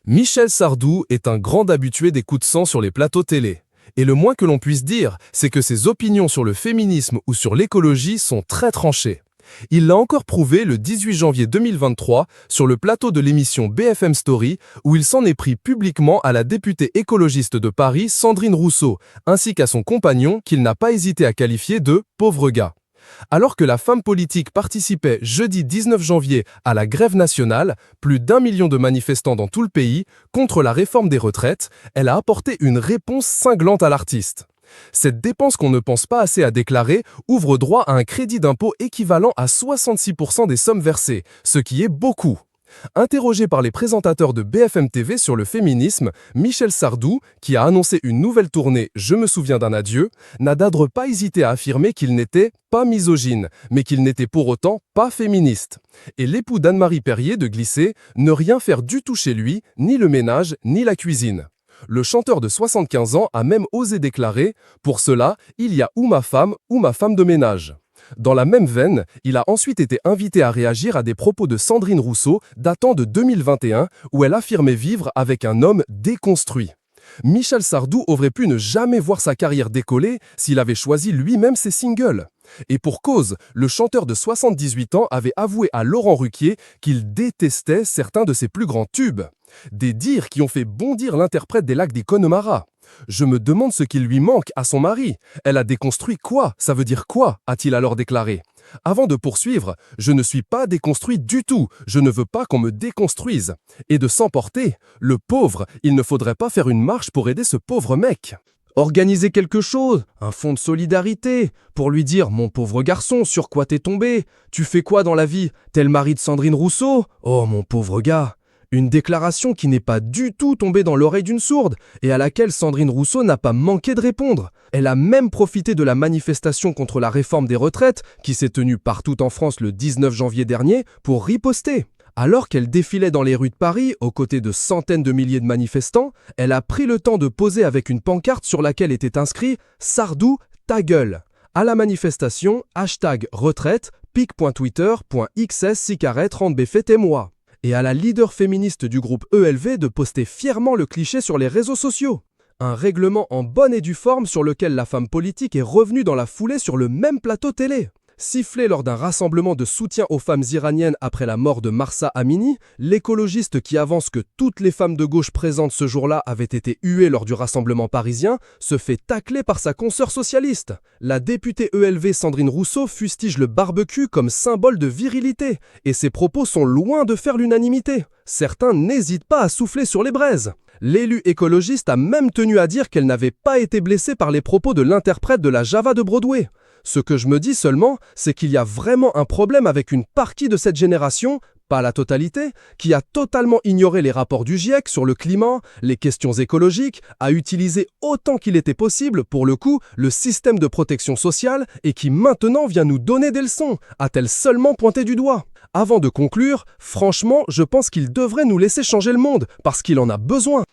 Michel Sardou est un grand habitué des coups de sang sur les plateaux télé. Et le moins que l'on puisse dire, c'est que ses opinions sur le féminisme ou sur l'écologie sont très tranchées. Il l'a encore prouvé le 18 janvier 2023 sur le plateau de l'émission BFM Story où il s'en est pris publiquement à la députée écologiste de Paris, Sandrine Rousseau, ainsi qu'à son compagnon qu'il n'a pas hésité à qualifier de « pauvre gars ». Alors que la femme politique participait jeudi 19 janvier à la grève nationale, plus d'1 million de manifestants dans tout le pays, contre la réforme des retraites, elle a apporté une réponse cinglante à l'artiste. Cette dépense qu'on ne pense pas assez à déclarer ouvre droit à un crédit d'impôt équivalent à 66% des sommes versées, ce qui est beaucoup. Interrogé par les présentateurs de BFM TV sur le féminisme, Michel Sardou, qui a annoncé une nouvelle tournée « Je me souviens d'un adieu », n'a d'adre pas hésité à affirmer qu'il n'était pas misogyne, mais qu'il n'était pour autant pas féministe. Et l'époux d'Anne-Marie Perrier de glisser « Ne rien faire du tout chez lui, ni le ménage, ni la cuisine ». Le chanteur de 75 ans a même osé déclarer « Pour cela, il y a ou ma femme de ménage ». Dans la même veine, il a ensuite été invité à réagir à des propos de Sandrine Rousseau datant de 2021 où elle affirmait vivre avec un homme déconstruit. Michel Sardou aurait pu ne jamais voir sa carrière décoller s'il avait choisi lui-même ses singles. Et pour cause, le chanteur de 78 ans avait avoué à Laurent Ruquier qu'il détestait certains de ses plus grands tubes. Des dires qui ont fait bondir l'interprète des Lacs des Connemara. Je me demande ce qui lui manque à son mari. Elle a déconstruit quoi? Ça veut dire quoi? A-t-il alors déclaré. Avant de poursuivre, je ne suis pas déconstruit du tout. Je ne veux pas qu'on me déconstruise. Et de s'emporter, le pauvre, il ne faudrait pas faire une marche pour aider ce pauvre mec. Organiser quelque chose, un fonds de solidarité, pour lui dire « Mon pauvre garçon, sur quoi t'es tombé? Tu fais quoi dans la vie? T'es le mari de Sandrine Rousseau? Oh mon pauvre gars !» Une déclaration qui n'est pas du tout tombée dans l'oreille d'une sourde et à laquelle Sandrine Rousseau n'a pas manqué de répondre. Elle a même profité de la manifestation contre la réforme des retraites qui s'est tenue partout en France le 19 janvier dernier pour riposter. Alors qu'elle défilait dans les rues de Paris aux côtés de centaines de milliers de manifestants, elle a pris le temps de poser avec une pancarte sur laquelle était inscrit « Sardou, ta gueule ». À la manifestation, #retraite, pic.twitter.xs cigarette rendez fêtez-moi. Et à la leader féministe du groupe ELV de poster fièrement le cliché sur les réseaux sociaux. Un règlement en bonne et due forme sur lequel la femme politique est revenue dans la foulée sur le même plateau télé. Sifflé lors d'un rassemblement de soutien aux femmes iraniennes après la mort de Mahsa Amini, l'écologiste qui avance que toutes les femmes de gauche présentes ce jour-là avaient été huées lors du rassemblement parisien se fait tacler par sa consoeur socialiste. La députée ELV Sandrine Rousseau fustige le barbecue comme symbole de virilité, et ses propos sont loin de faire l'unanimité. Certains n'hésitent pas à souffler sur les braises. L'élue écologiste a même tenu à dire qu'elle n'avait pas été blessée par les propos de l'interprète de la Java de Broadway. Ce que je me dis seulement, c'est qu'il y a vraiment un problème avec une partie de cette génération, pas la totalité, qui a totalement ignoré les rapports du GIEC sur le climat, les questions écologiques, a utilisé autant qu'il était possible, pour le coup, le système de protection sociale et qui maintenant vient nous donner des leçons, a-t-elle seulement pointé du doigt. Avant de conclure, franchement, je pense qu'il devrait nous laisser changer le monde, parce qu'il en a besoin.